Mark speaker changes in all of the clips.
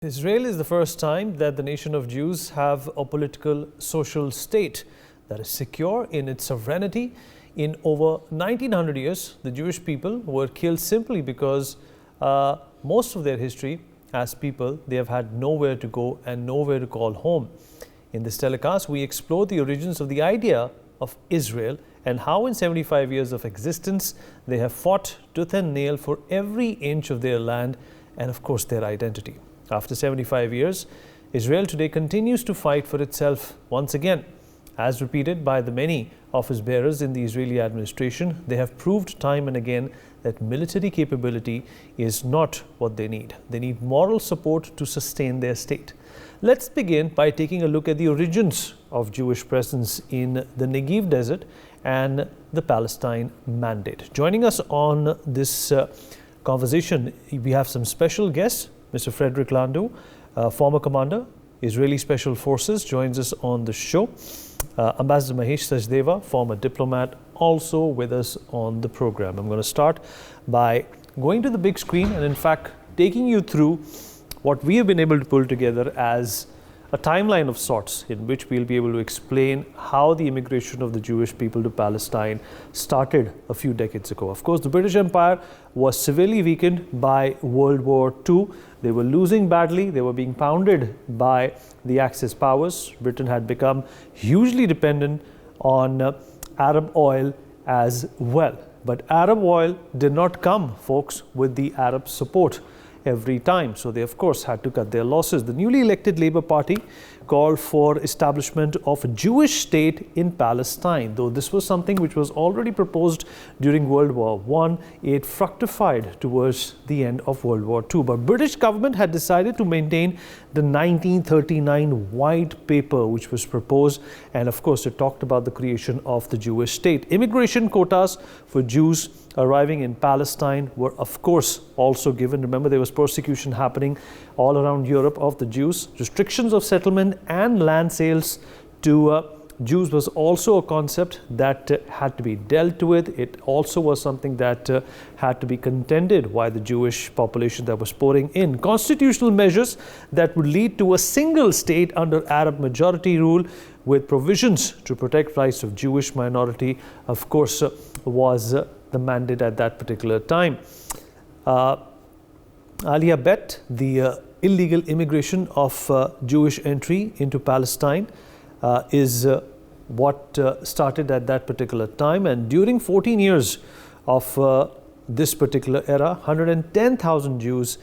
Speaker 1: Israel is the first time that the nation of Jews have a political social state that is secure in its sovereignty. In over 1900 years, the Jewish people were killed simply because most of their history as people, they have had nowhere to go and nowhere to call home. In this telecast, we explore the origins of the idea of Israel and how in 75 years of existence, they have fought tooth and nail for every inch of their land and of course their identity. After 75 years, Israel today continues to fight for itself once again. As repeated by the many office bearers in the Israeli administration, they have proved time and again that military capability is not what they need. They need moral support to sustain their state. Let's begin by taking a look at the origins of Jewish presence in the Negev desert and the Palestine Mandate. Joining us on this conversation, we have some special guests. Mr. Frederick Landu, former commander, Israeli Special Forces, joins us on the show. Ambassador Mahesh Sachdeva, former diplomat, also with us on the program. I'm going to start by going to the big screen and in fact taking you through what we have been able to pull together as a timeline of sorts in which we'll be able to explain how the immigration of the Jewish people to Palestine started a few decades ago. Of course, the British Empire was severely weakened by World War II. They were losing badly. They were being pounded by the Axis powers. Britain had become hugely dependent on Arab oil as well. But Arab oil did not come, folks, with the Arab support every time. So they, of course, had to cut their losses. The newly elected Labour Party called for establishment of a Jewish state in Palestine. Though this was something which was already proposed during World War I, it fructified towards the end of World War II. But British government had decided to maintain the 1939 White Paper, which was proposed. And of course, it talked about the creation of the Jewish state. Immigration quotas for Jews arriving in Palestine were, of course, also given. Remember, there was persecution happening all around Europe of the Jews. Restrictions of settlement and land sales to Jews was also a concept that had to be dealt with. It also was something that had to be contended by the Jewish population that was pouring in. Constitutional measures that would lead to a single state under Arab majority rule with provisions to protect rights of Jewish minority, of course, was the mandate at that particular time. Aliyah Bet, the illegal immigration of Jewish entry into Palestine is what started at that particular time. And during 14 years of this particular era, 110,000 Jews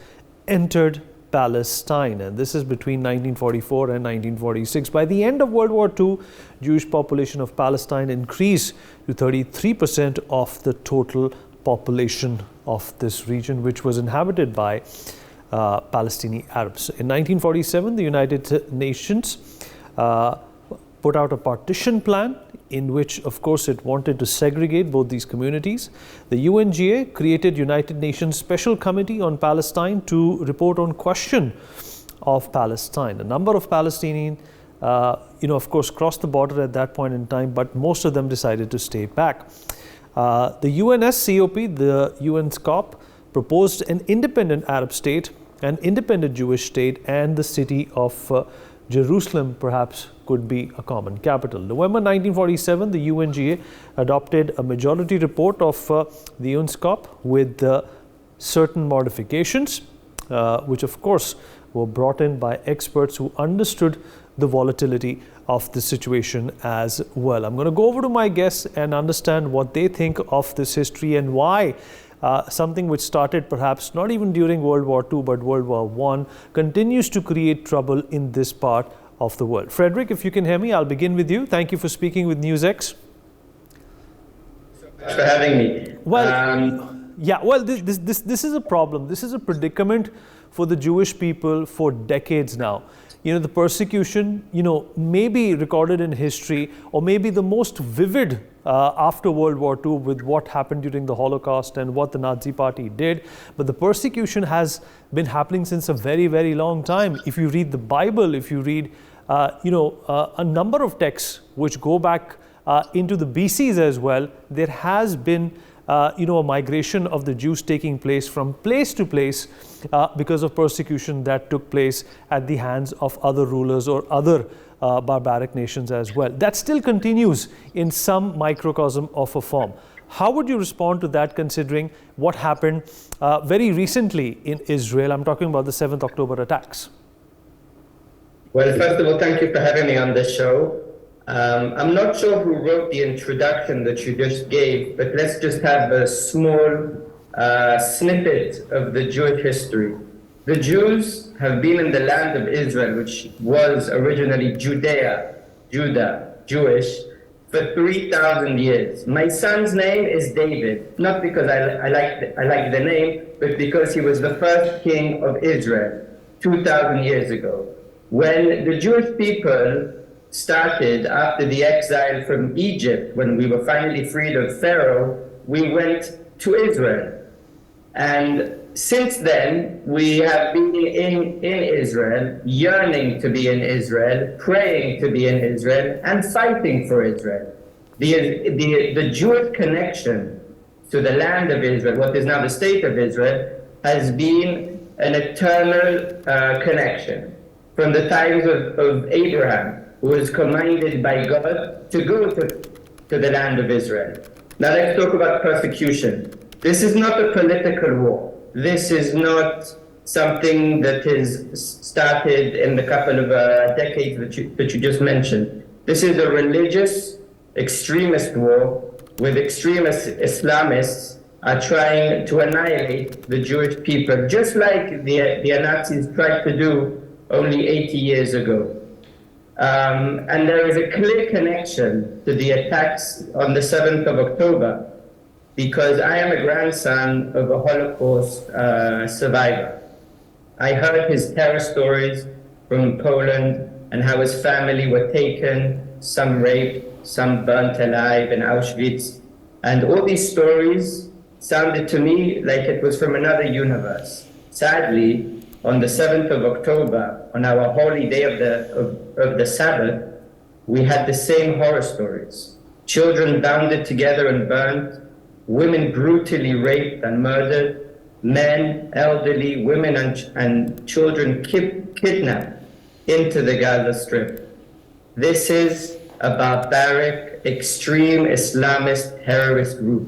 Speaker 1: entered Palestine, and this is between 1944 and 1946. By the end of World War II, Jewish population of Palestine increased to 33% of the total population of this region, which was inhabited by Palestinian Arabs. In 1947, the United Nations put out a partition plan in which, of course, it wanted to segregate both these communities. The UNGA created United Nations Special Committee on Palestine to report on question of Palestine. A number of Palestinians, of course, crossed the border at that point in time, but most of them decided to stay back. The UNSCOP, the UNSCOP, proposed an independent Arab state, an independent Jewish state, and the city of Jerusalem perhaps could be a common capital. November 1947, the UNGA adopted a majority report of the UNSCOP with certain modifications, which of course were brought in by experts who understood the volatility of the situation as well. I'm going to go over to my guests and understand what they think of this history and why something which started perhaps not even during World War II but World War I continues to create trouble in this part of the world. Frederick, if you can hear me, I'll begin with you. Thank you for speaking with NewsX.
Speaker 2: Thanks for having me.
Speaker 1: Well, this is a problem. This is a predicament for the Jewish people for decades now. The persecution, may be recorded in history or maybe the most vivid after World War II with what happened during the Holocaust and what the Nazi Party did. But the persecution has been happening since a very, very long time. If you read the Bible, if you read, a number of texts which go back into the BCs as well, there has been a migration of the Jews taking place from place to place because of persecution that took place at the hands of other rulers or other barbaric nations as well. That still continues in some microcosm of a form. How would you respond to that, considering what happened very recently in Israel? I'm talking about the 7th October attacks.
Speaker 2: Well, first of all, thank you for having me on the show. I'm not sure who wrote the introduction that you just gave, but let's just have a small snippet of the Jewish history. The Jews have been in the land of Israel, which was originally Judah, Jewish, for 3,000 years. My son's name is David, not because I like the name, but because he was the first king of Israel 2,000 years ago. When the Jewish people started after the exile from Egypt, when we were finally freed of Pharaoh, we went to Israel. And since then, we have been in Israel, yearning to be in Israel, praying to be in Israel, and fighting for Israel. The Jewish connection to the land of Israel, what is now the state of Israel, has been an eternal connection. From the times of Abraham, who was commanded by God to go to the land of Israel. Now let's talk about persecution. This is not a political war. This is not something that is started in the couple of decades that you just mentioned. This is a religious extremist war with extremist Islamists are trying to annihilate the Jewish people, just like the Nazis tried to do only 80 years ago. And there is a clear connection to the attacks on the 7th of October, because I am a grandson of a Holocaust survivor. I heard his terror stories from Poland and how his family were taken, some raped, some burnt alive in Auschwitz. And all these stories sounded to me like it was from another universe. Sadly, on the 7th of October, on our holy day of the Sabbath, we had the same horror stories. Children bounded together and burned, women brutally raped and murdered, men, elderly, women and children kidnapped into the Gaza Strip. This is a barbaric, extreme Islamist terrorist group.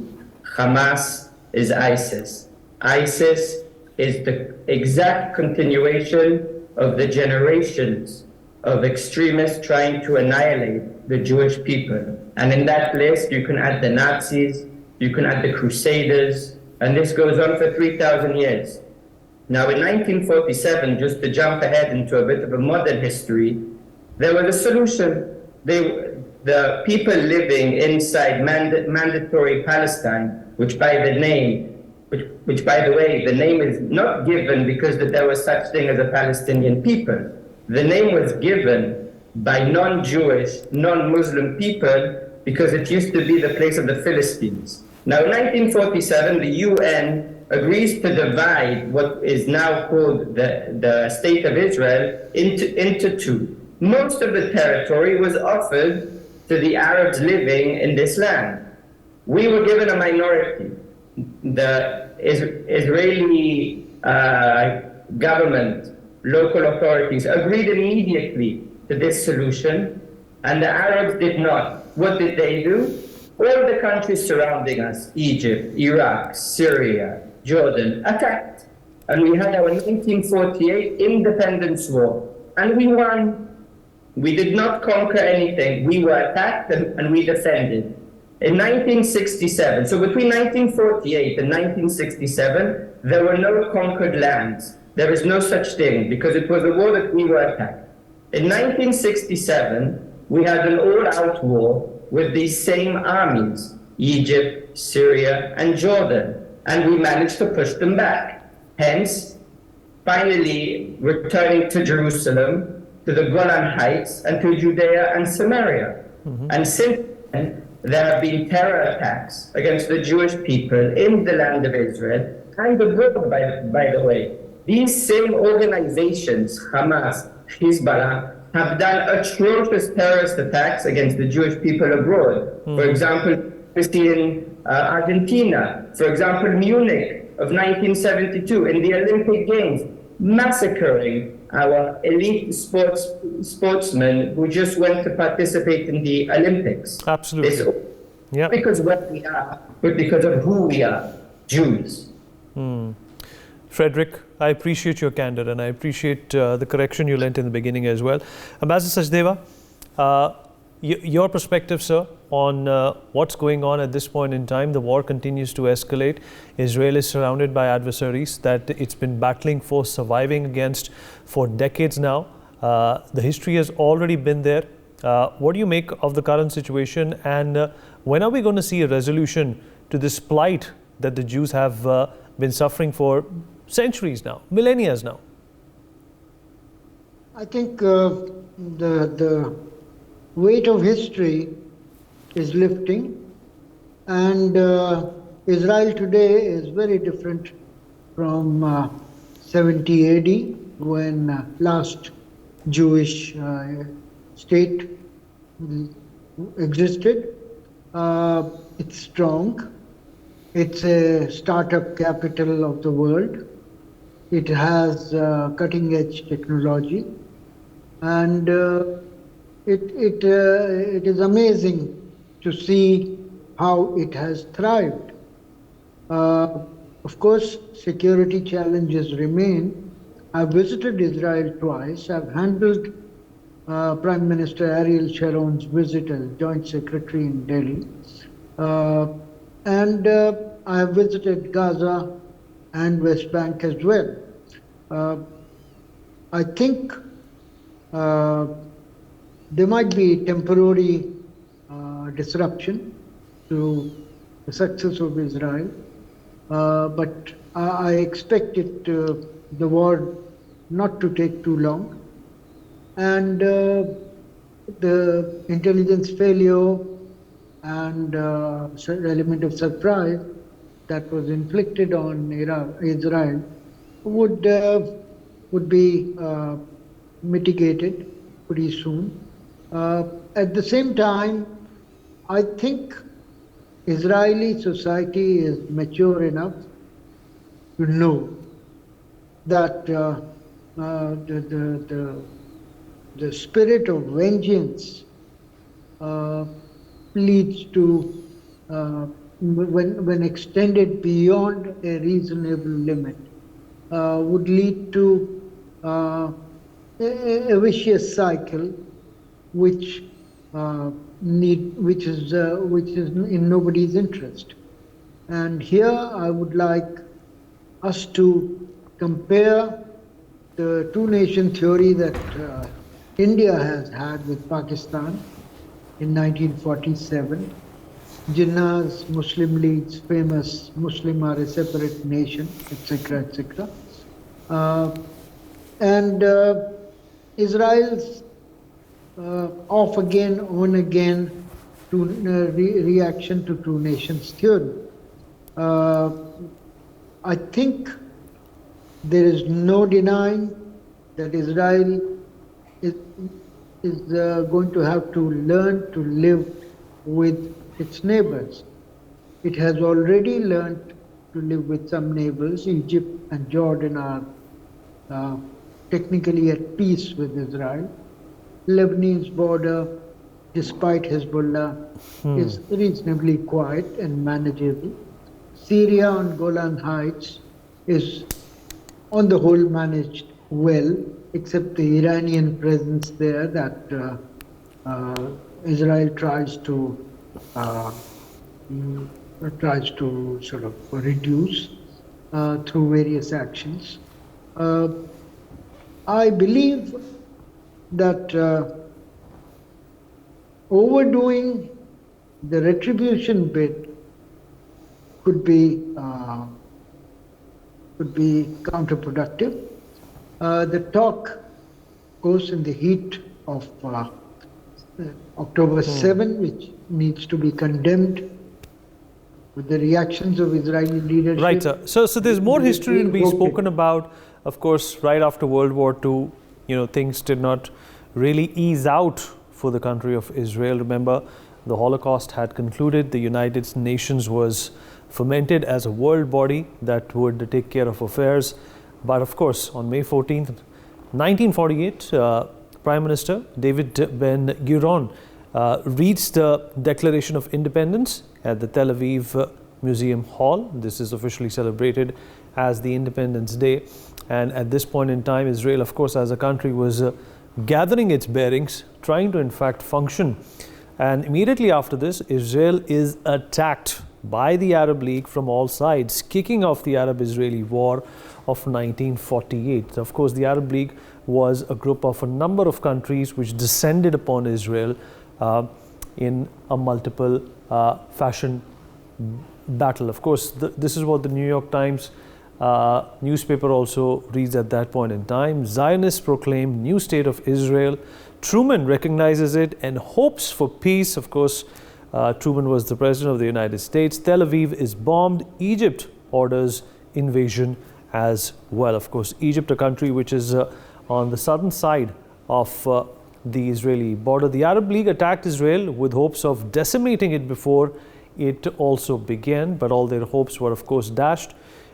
Speaker 2: Hamas is ISIS. ISIS is the exact continuation of the generations of extremists trying to annihilate the Jewish people. And in that list, you can add the Nazis, you can add the Crusaders, and this goes on for 3,000 years. Now, in 1947, just to jump ahead into a bit of a modern history, there was a solution. The people living inside mandatory Palestine, which by the way, the name is not given because there was such thing as a Palestinian people. The name was given by non-Jewish, non-Muslim people because it used to be the place of the Philistines. Now, in 1947, the UN agrees to divide what is now called the State of Israel into two. Most of the territory was offered to the Arabs living in this land. We were given a minority. The Israeli government, local authorities agreed immediately to this solution, and the Arabs did not. What did they do? All the countries surrounding us, Egypt, Iraq, Syria, Jordan, attacked. And we had our 1948 independence war, and we won. We did not conquer anything. We were attacked and we defended. In 1967, so between 1948 and 1967, there were no conquered lands. There is no such thing because it was a war that we were attacked. In 1967, we had an all-out war with these same armies, Egypt, Syria, and Jordan, and we managed to push them back. Hence, finally returning to Jerusalem, to the Golan Heights, and to Judea and Samaria. Mm-hmm. And since then, there have been terror attacks against the Jewish people in the land of Israel, and abroad, by the way. These same organizations, Hamas, Hezbollah, have done atrocious terrorist attacks against the Jewish people abroad. Mm-hmm. For example, we see in Argentina. For example, Munich of 1972 in the Olympic Games, massacring our elite sportsmen who just went to participate in the Olympics.
Speaker 1: Absolutely.
Speaker 2: This,
Speaker 1: Yeah.
Speaker 2: because of what we are, but because of who we are, Jews.
Speaker 1: Frederick, I appreciate your candor and I appreciate the correction you lent in the beginning as well. Ambassador Sachdeva, your perspective, sir, on what's going on at this point in time. The war continues to escalate. Israel is surrounded by adversaries that it's been battling for, surviving against for decades now. The history has already been there. What do you make of the current situation, and when are we going to see a resolution to this plight that the Jews have been suffering for centuries now, millennia now?
Speaker 3: I think the weight of history is lifting, and Israel today is very different from 70 AD, when last Jewish state existed. It's strong. It's a startup capital of the world. It has cutting-edge technology, and it is amazing to see how it has thrived. Of course, security challenges remain. I've visited Israel twice. I've handled Prime Minister Ariel Sharon's visit as Joint Secretary in Delhi. And I have visited Gaza and West Bank as well. I think there might be temporary disruption to the success of Israel, but I expect the war not to take too long. And the intelligence failure and element of surprise that was inflicted on Israel would be mitigated pretty soon. At the same time, I think Israeli society is mature enough to know that the spirit of vengeance leads to, when extended beyond a reasonable limit, would lead to a vicious cycle, which is in nobody's interest. And here I would like us to compare the two-nation theory that India has had with Pakistan in 1947, Jinnah's Muslim League's famous Muslim are a separate nation, etc., etc., and Israel's off again, on again reaction to two nations theory. I think there is no denying that Israel is going to have to learn to live with its neighbors. It has already learned to live with some neighbors. Egypt and Jordan are technically at peace with Israel. Lebanese border, despite Hezbollah, is reasonably quiet and manageable. Syria on Golan Heights is, on the whole, managed well, except the Iranian presence there that Israel tries to sort of reduce through various actions. I believe that overdoing the retribution bit could be counterproductive. The talk goes in the heat of October 7, which needs to be condemned with the reactions of Israeli leadership.
Speaker 1: Right, sir. So there's more history to be spoken about. Of course, right after World War II, things did not really ease out for the country of Israel. Remember, The Holocaust had concluded. The United Nations was fermented as a world body that would take care of affairs. But of course, on May 14th, 1948, Prime Minister David Ben-Gurion reads the Declaration of Independence at the Tel Aviv Museum Hall. This is officially celebrated as the Independence Day. And at this point in time, Israel, of course, as a country, was gathering its bearings, trying to in fact function. And immediately after this, Israel is attacked by the Arab League from all sides, kicking off the Arab-Israeli War of 1948. Of course, the Arab League was a group of a number of countries which descended upon Israel in a multiple fashion battle. Of course, this is what the New York Times newspaper also reads at that point in time. Zionists proclaim new state of Israel. Truman recognizes it and hopes for peace. Of course, Truman was the president of the United States. Tel Aviv is bombed. Egypt orders invasion as well. Of course, Egypt, a country which is on the southern side of the Israeli border. The Arab League attacked Israel with hopes of decimating it before it also began, but all their hopes were, of course, dashed.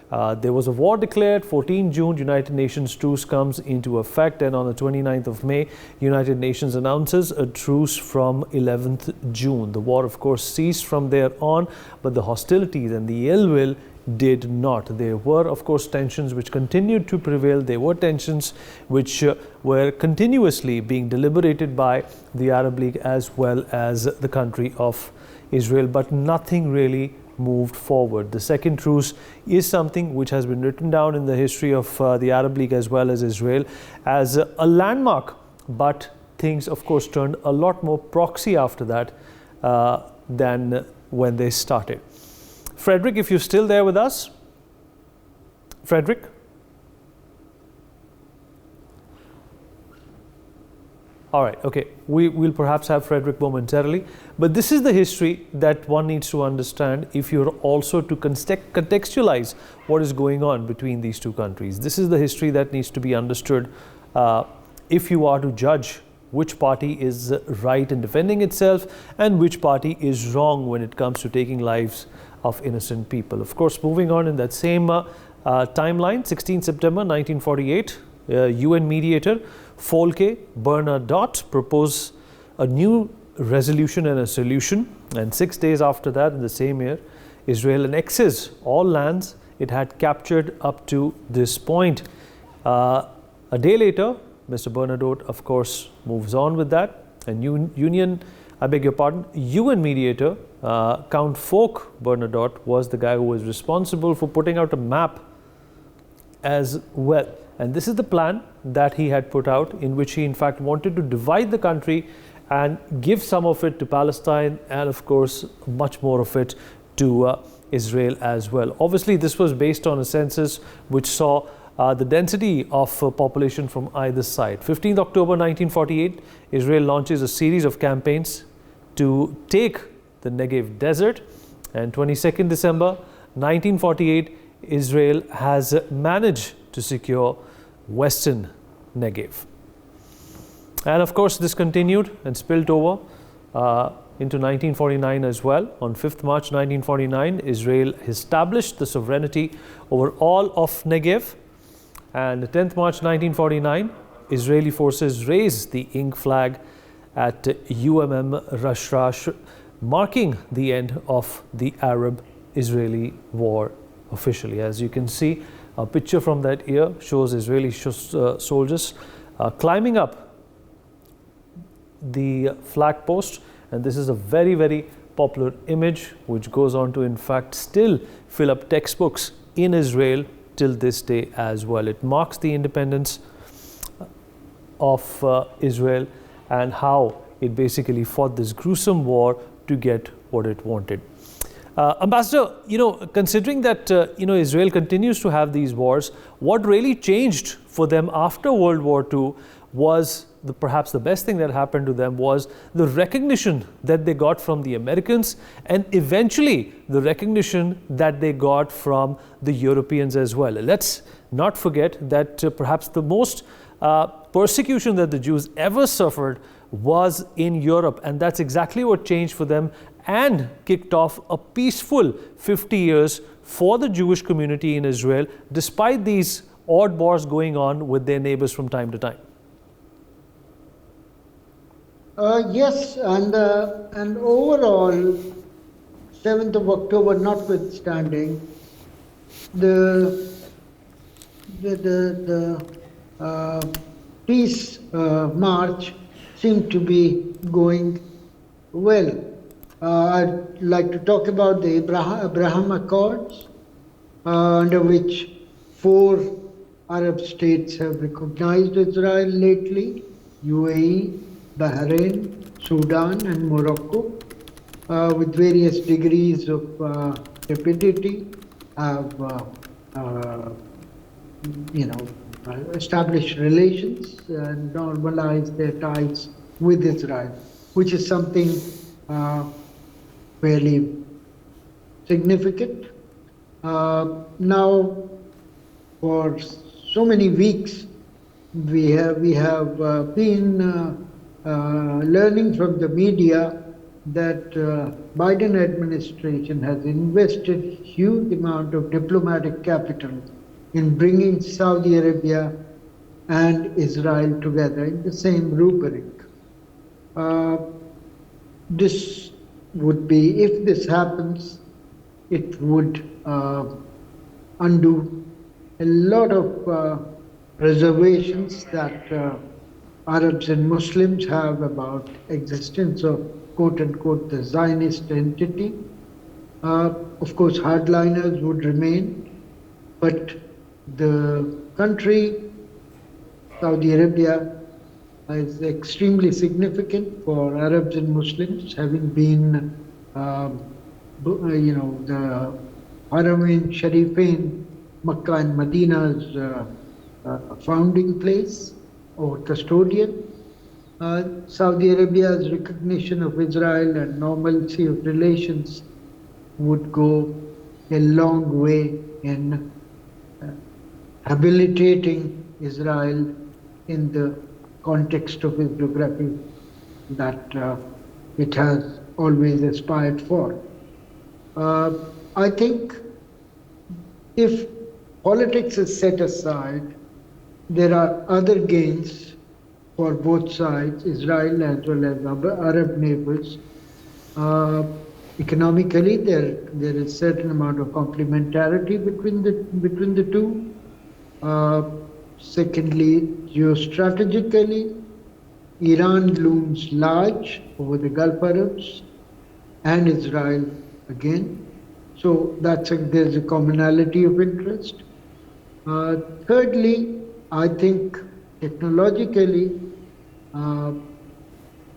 Speaker 1: There was a war declared. 14 June, United Nations truce comes into effect, and on the 29th of May, United Nations announces a truce from 11th June. The war, of course, ceased from there on, but the hostilities and the ill will did not. There were, of course, tensions which continued to prevail. There were tensions which were continuously being deliberated by the Arab League as well as the country of Israel, but nothing really moved forward. The second truce is something which has been written down in the history of the Arab League as well as Israel as a landmark, but things, of course, turned a lot more proxy after that than when they started. Frederick, if you're still there with us. Frederick? All right, okay. We'll perhaps have Frederick momentarily. But this is the history that one needs to understand if you're also to contextualize what is going on between these two countries. This is the history that needs to be understood if you are to judge which party is right in defending itself and which party is wrong when it comes to taking lives of innocent people. Of course, moving on in that same timeline, 16 September 1948, UN mediator Folke Bernadotte proposed a new resolution and a solution, and 6 days after that, in the same year, Israel annexes all lands it had captured up to this point. A day later, Mr. Bernadotte, of course, moves on with that, and UN mediator Count Folke Bernadotte was the guy who was responsible for putting out a map as well. And this is the plan that he had put out, in which he in fact wanted to divide the country and give some of it to Palestine and of course much more of it to Israel as well. Obviously, this was based on a census which saw the density of population from either side. 15th October 1948, Israel launches a series of campaigns to take the Negev desert, and 22nd December 1948, Israel has managed to secure Western Negev. And of course, this continued and spilled over into 1949 as well. On 5th March 1949, Israel established the sovereignty over all of Negev. And 10th March 1949, Israeli forces raised the ink flag at Rash Rash, marking the end of the Arab-Israeli war officially. As you can see, a picture from that year shows Israeli soldiers climbing up the flag post, and this is a very, very popular image which goes on to in fact still fill up textbooks in Israel till this day as well. It marks the independence of Israel and how it basically fought this gruesome war to get what it wanted. Ambassador, considering that Israel continues to have these wars, what really changed for them after World War II was perhaps the best thing that happened to them was the recognition that they got from the Americans, and eventually the recognition that they got from the Europeans as well. Let's not forget that perhaps the most persecution that the Jews ever suffered was in Europe, and that's exactly what changed for them and kicked off a peaceful 50 years for the Jewish community in Israel, despite these odd wars going on with their neighbors from time to time.
Speaker 3: Yes, and overall, 7th of October notwithstanding, the peace march seemed to be going well. I'd like to talk about the Abraham Accords, under which 4 Arab states have recognized Israel lately: UAE, Bahrain, Sudan, and Morocco, with various degrees of rapidity, have established relations and normalized their ties with Israel, which is something fairly significant. Now, for so many weeks, we have been learning from the media that Biden administration has invested huge amount of diplomatic capital in bringing Saudi Arabia and Israel together in the same rubric. This would be, if this happens, it would undo a lot of reservations that Arabs and Muslims have about existence of quote-unquote the Zionist entity. Of course, hardliners would remain, but the country, Saudi Arabia, is extremely significant for Arabs and Muslims, having been, the Haramain Sharifain, Makkah and Medina's founding place or custodian. Saudi Arabia's recognition of Israel and normalcy of relations would go a long way in habilitating Israel in the context of historiography that it has always aspired for. I think if politics is set aside, there are other gains for both sides, Israel as well as Arab neighbors. Economically, there is a certain amount of complementarity between the two. Secondly, geostrategically, Iran looms large over the Gulf Arabs and Israel again. So there's a commonality of interest. Thirdly, I think technologically,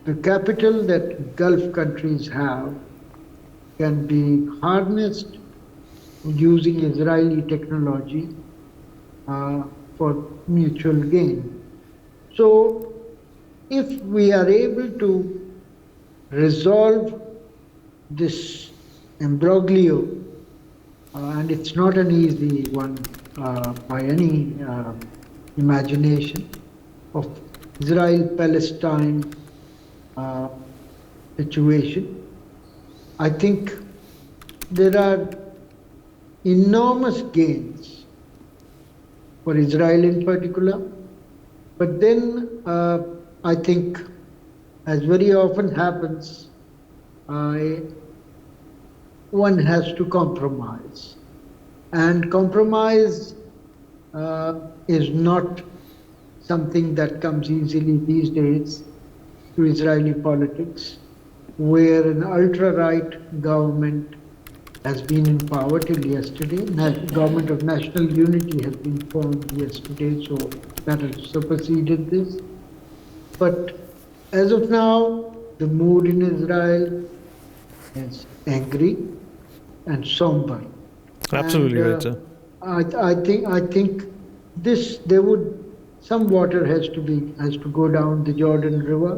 Speaker 3: the capital that Gulf countries have can be harnessed using Israeli technology for mutual gain. So if we are able to resolve this imbroglio, and it's not an easy one by any imagination, of Israel-Palestine situation, I think there are enormous gains for Israel in particular. But then I think, as very often happens, one has to compromise. And compromise is not something that comes easily these days to Israeli politics, where an ultra-right government has been in power till yesterday. Government of National Unity has been formed yesterday, so that has superseded this. But as of now, the mood in Israel is angry and somber.
Speaker 1: Absolutely right, sir.
Speaker 3: I think some water has to go down the Jordan River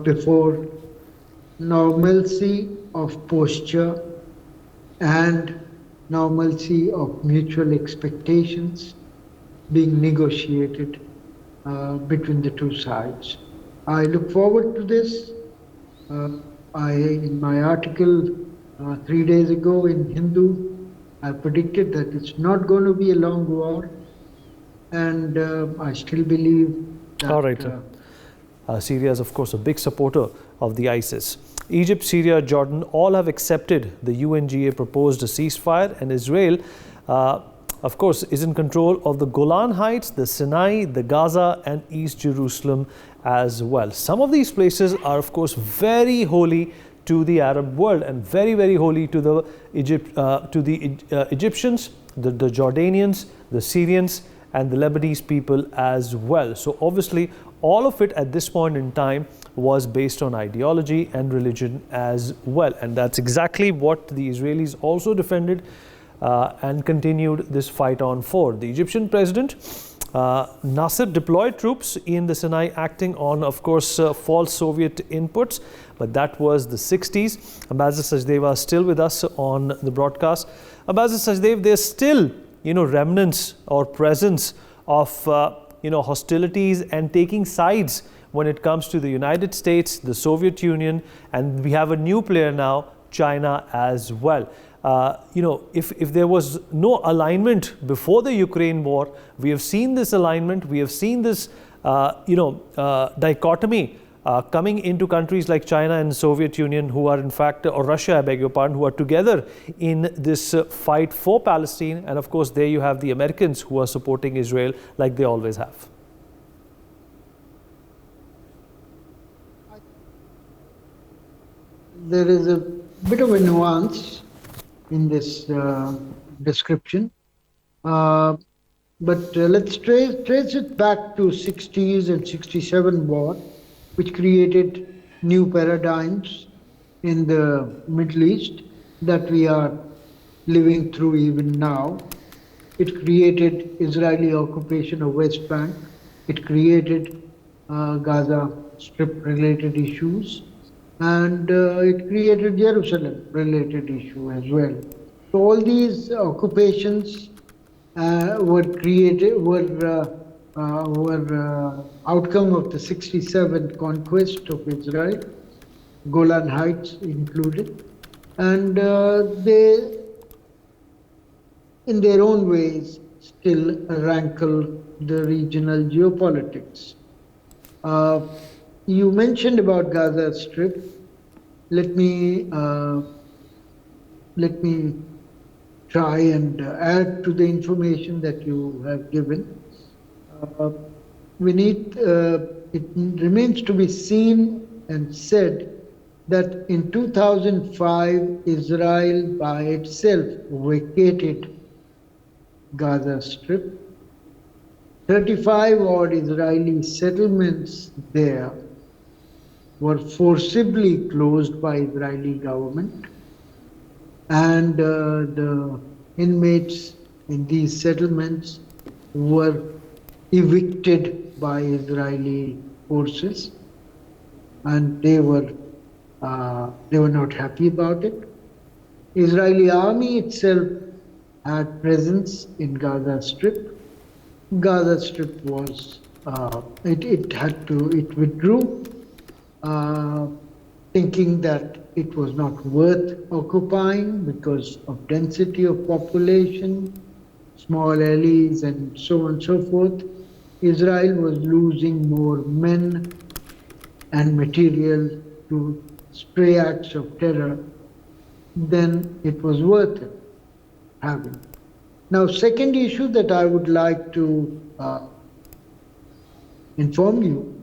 Speaker 3: before normalcy of posture and normalcy of mutual expectations being negotiated between the two sides. I look forward to this. In my article 3 days ago in Hindu, I predicted that it's not going to be a long war, and I still believe that.
Speaker 1: All right. Syria is, of course, a big supporter of the ISIS. Egypt, Syria, Jordan all have accepted the UNGA proposed ceasefire, and Israel, of course, is in control of the Golan Heights, the Sinai, the Gaza, and East Jerusalem as well. Some of these places are, of course, very holy to the Arab world and very, very holy to the Egyptians, the Jordanians, the Syrians, and the Lebanese people as well. So obviously, all of it at this point in time was based on ideology and religion as well. And that's exactly what the Israelis also defended and continued this fight on for. The Egyptian president, Nasser, deployed troops in the Sinai, acting on, of course, false Soviet inputs. But that was the 60s. Ambassador Sachdev is still with us on the broadcast. Ambassador Sachdev, there's still, remnants or presence of, hostilities and taking sides when it comes to the United States, the Soviet Union, and we have a new player now, China as well. If there was no alignment before the Ukraine war, we have seen this alignment, we have seen this, dichotomy coming into countries like China and Soviet Union, who are in fact, or Russia, I beg your pardon, who are together in this fight for Palestine. And of course, there you have the Americans who are supporting Israel like they always have.
Speaker 3: There is a bit of a nuance in this description, but let's trace it back to 60s and 67 war, which created new paradigms in the Middle East that we are living through even now. It created Israeli occupation of West Bank. It created Gaza Strip related issues. And it created Jerusalem-related issue as well. So all these occupations were outcome of the 67 conquest of Israel, Golan Heights included, and they, in their own ways, still rankle the regional geopolitics. You mentioned about Gaza Strip. Let me try and add to the information that you have given. It remains to be seen and said that in 2005, Israel by itself vacated Gaza Strip. 35 odd Israeli settlements there were forcibly closed by Israeli government, and the inmates in these settlements were evicted by Israeli forces, and they were not happy about it. Israeli army itself had presence in Gaza Strip. Gaza Strip was it withdrew, thinking that it was not worth occupying because of density of population, small alleys, and so on and so forth. Israel was losing more men and material to stray acts of terror than it was worth it having. Now, second issue that I would like to inform you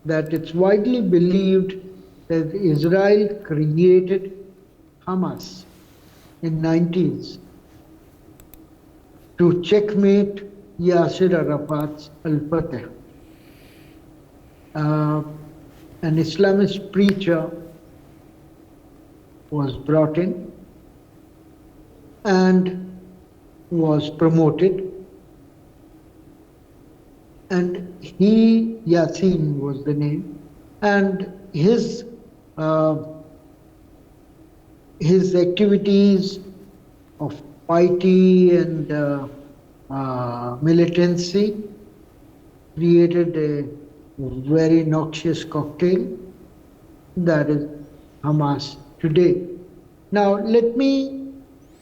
Speaker 3: that it's widely believed that Israel created Hamas in 90s to checkmate Yasser Arafat's Al-Fatah. An Islamist preacher was brought in and was promoted, and Yassin was the name, and his activities of piety and militancy created a very noxious cocktail that is Hamas today. Now, let me,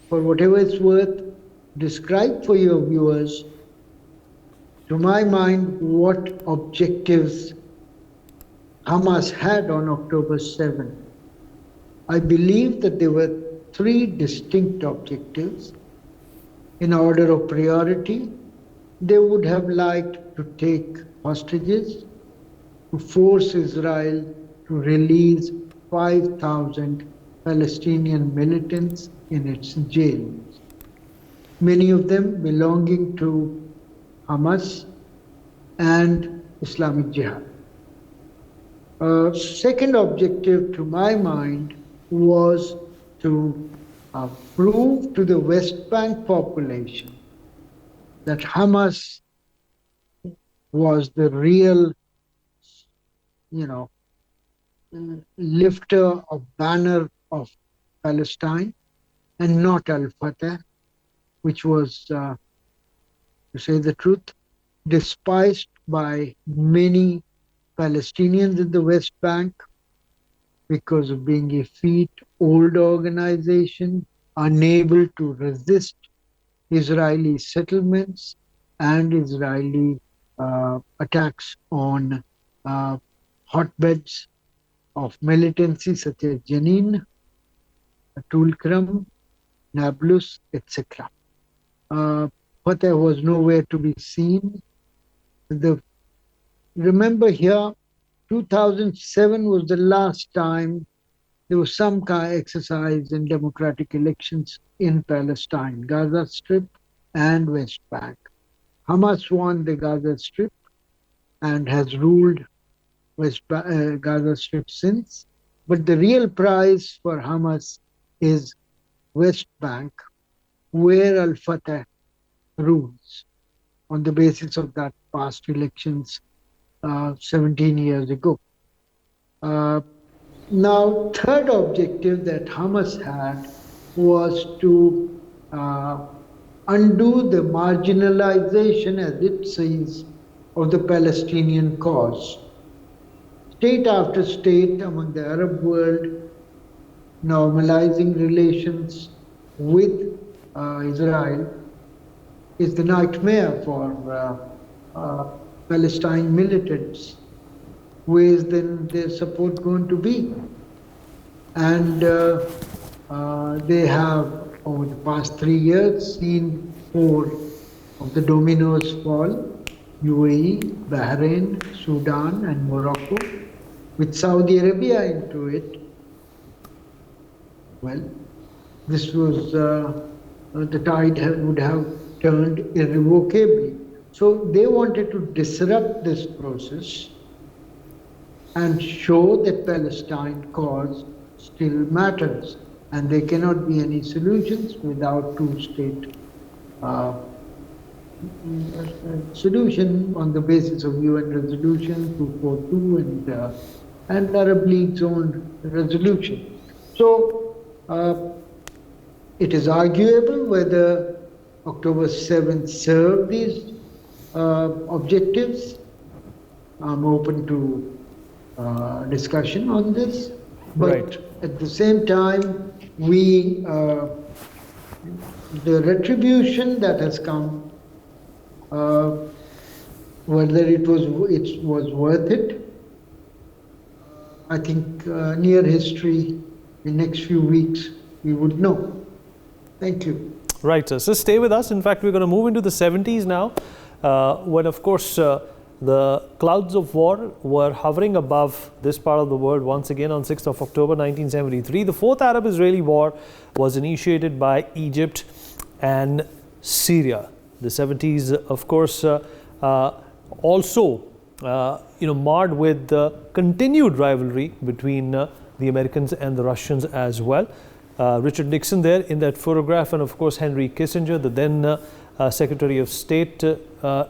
Speaker 3: for whatever it's worth, describe for your viewers, to my mind, what objectives Hamas had on October 7th. I believe that there were three distinct objectives. In order of priority, they would have liked to take hostages, to force Israel to release 5,000 Palestinian militants in its jails, many of them belonging to Hamas and Islamic Jihad. Second objective, to my mind, was to prove to the West Bank population that Hamas was the real, lifter of banner of Palestine and not Al-Fatah, which was, to say the truth, despised by many Palestinians in the West Bank because of being a effete, old organization, unable to resist Israeli settlements and Israeli attacks on hotbeds of militancy such as Jenin, Tulkram, Nablus, etc. Fatah was nowhere to be seen. Remember here, 2007 was the last time there was some kind of exercise in democratic elections in Palestine, Gaza Strip and West Bank. Hamas won the Gaza Strip and has ruled Gaza Strip since. But the real prize for Hamas is West Bank, where Al-Fatah rules on the basis of that past elections 17 years ago. Now, third objective that Hamas had was to undo the marginalization, as it sees, of the Palestinian cause. State after state among the Arab world normalizing relations with Israel is the nightmare for Palestine militants. Where is then their support going to be? And they have, over the past 3 years, seen 4 of the dominoes fall: UAE, Bahrain, Sudan, and Morocco, with Saudi Arabia into it. Well, this was, the tide would have turned irrevocably. So they wanted to disrupt this process and show that Palestine cause still matters, and there cannot be any solutions without two-state solution on the basis of UN Resolution 242 and Arab League's own resolution. So it is arguable whether October 7th served these objectives. I'm open to discussion on this, but
Speaker 1: right.
Speaker 3: At the same time, the retribution that has come, whether it was worth it, I think near history, in next few weeks, we would know. Thank you.
Speaker 1: Right, sir. So stay with us. In fact, we're going to move into the 70s now, when, of course, the clouds of war were hovering above this part of the world once again on 6th of October 1973. The Fourth Arab-Israeli War was initiated by Egypt and Syria. The 70s, of course, also marred with the continued rivalry between the Americans and the Russians as well. Richard Nixon there in that photograph, and of course Henry Kissinger, the then Secretary of State,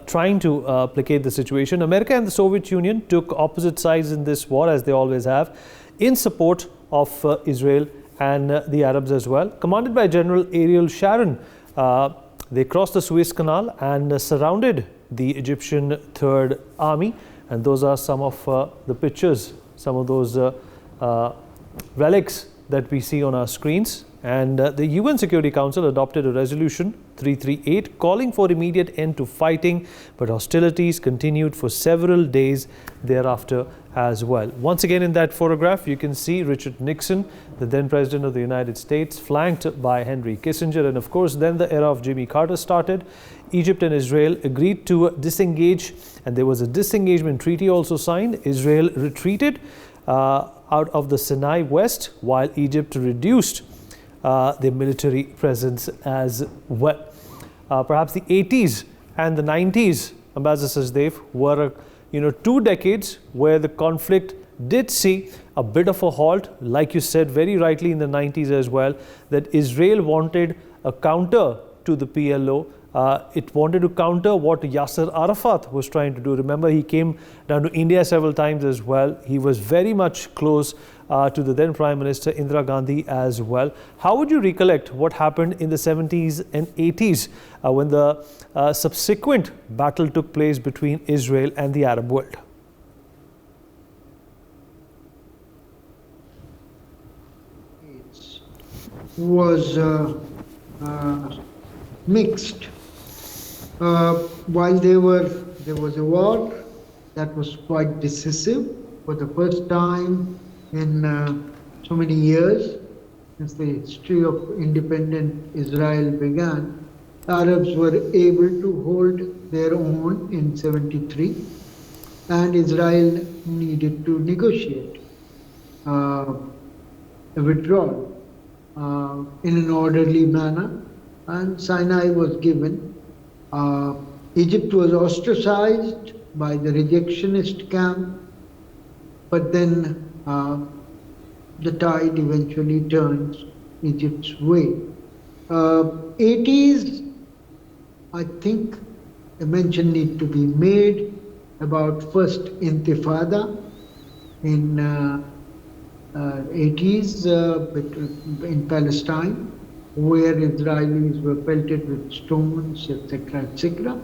Speaker 1: trying to placate the situation. America and the Soviet Union took opposite sides in this war, as they always have, in support of Israel and the Arabs as well. Commanded by General Ariel Sharon, they crossed the Suez Canal and surrounded the Egyptian Third Army. And those are some of the pictures, some of those relics that we see on our screens. And the UN Security Council adopted a resolution 338 calling for immediate end to fighting, but hostilities continued for several days thereafter as well. Once again, in that photograph, you can see Richard Nixon, the then President of the United States, flanked by Henry Kissinger. And of course, then the era of Jimmy Carter started. Egypt and Israel agreed to disengage, and there was a disengagement treaty also signed. Israel retreated out of the Sinai West, while Egypt reduced their military presence as well. Perhaps the 80s and the 90s, Ambassador Sachdev, were 2 decades where the conflict did see a bit of a halt, like you said very rightly in the 90s as well, that Israel wanted a counter to the PLO. It wanted to counter what Yasser Arafat was trying to do. Remember, he came down to India several times as well. He was very much close to the then Prime Minister Indira Gandhi as well. How would you recollect what happened in the 70s and 80s when the subsequent battle took place between Israel and the Arab world?
Speaker 3: It was mixed. While there was a war that was quite decisive for the first time in so many years since the history of independent Israel began. Arabs were able to hold their own in 73, and Israel needed to negotiate a withdrawal in an orderly manner, and Sinai was given. Egypt was ostracized by the rejectionist camp, but then the tide eventually turns Egypt's way. 80s, I think a mention need to be made about first Intifada in 80s in Palestine, where Israelis were pelted with stones, etc.,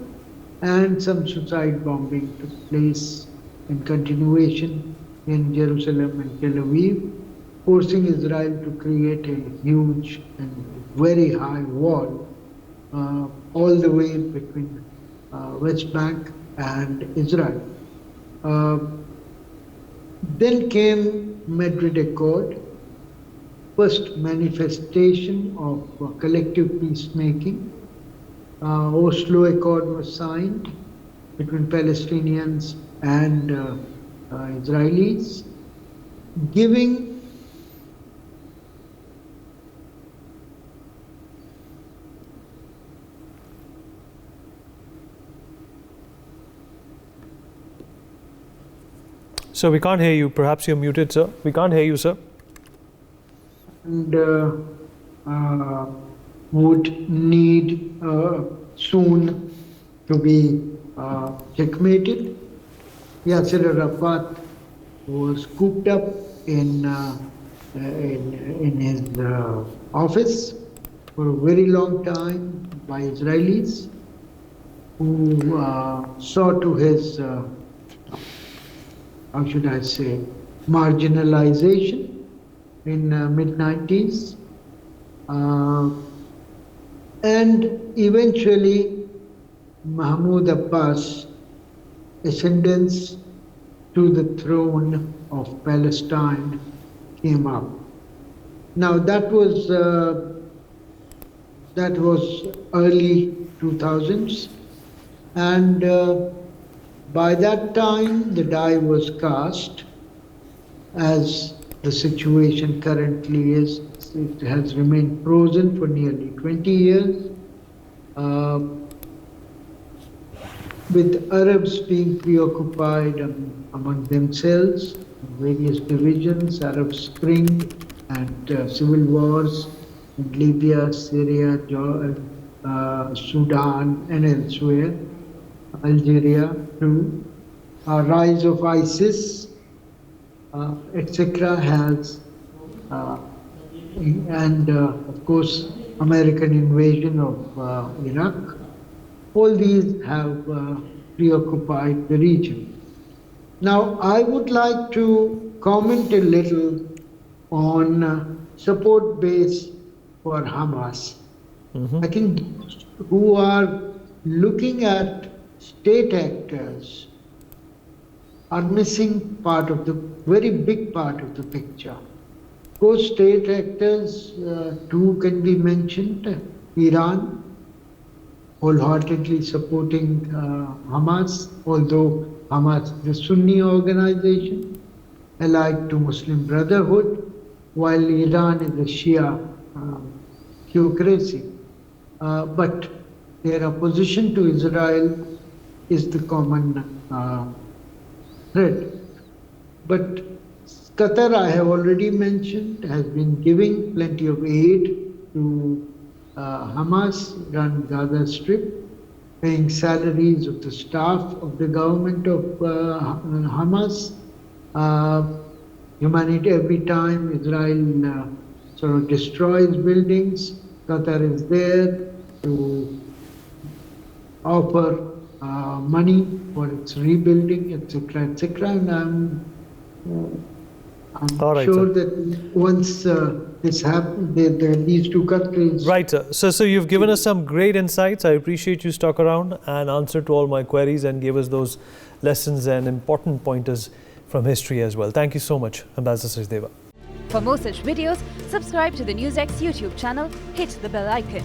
Speaker 3: and some suicide bombing took place in continuation in Jerusalem and Tel Aviv, forcing Israel to create a huge and very high wall all the way between West Bank and Israel. Then came Madrid Accord, first manifestation of collective peacemaking. Oslo Accord was signed between Palestinians and Israelis, giving
Speaker 1: So we can't hear you. Perhaps you're muted, sir. We can't hear you, sir.
Speaker 3: And would need soon to be checkmated. Yasser Arafat was cooped up in his office for a very long time by Israelis, who saw to his, how should I say, marginalization in mid-90s. And eventually Mahmoud Abbas' ascendance to the throne of Palestine came up. Now that was early 2000s, and by that time the die was cast. As the situation currently is, it has remained frozen for nearly 20 years. With Arabs being preoccupied among themselves, various divisions, Arab Spring and civil wars in Libya, Syria, Sudan and elsewhere, Algeria too, rise of ISIS, etc. has, and of course American invasion of Iraq. All these have preoccupied the region. Now, I would like to comment a little on support base for Hamas. I think those who are looking at state actors are missing part of the very big part of the picture. Those state actors, two can be mentioned: Iran, wholeheartedly supporting Hamas, although Hamas is a Sunni organization, allied to Muslim Brotherhood, while Iran is a Shia theocracy. But their opposition to Israel is the common thread. But Qatar, I have already mentioned, has been giving plenty of aid to Hamas-run Gaza Strip, paying salaries of the staff of the government of Hamas. Humanity, every time Israel sort of destroys buildings, Qatar is there to offer money for its rebuilding, etc., etc. And I'm
Speaker 1: All right,
Speaker 3: sure
Speaker 1: sir.
Speaker 3: that once this happens, these two countries.
Speaker 1: Right, sir. So you've given us some great insights. I appreciate you stuck around and answered to all my queries and gave us those lessons and important pointers from history as well. Thank you so much, Ambassador Sachdeva.
Speaker 4: For more such videos, subscribe to the NewsX YouTube channel, hit the bell icon.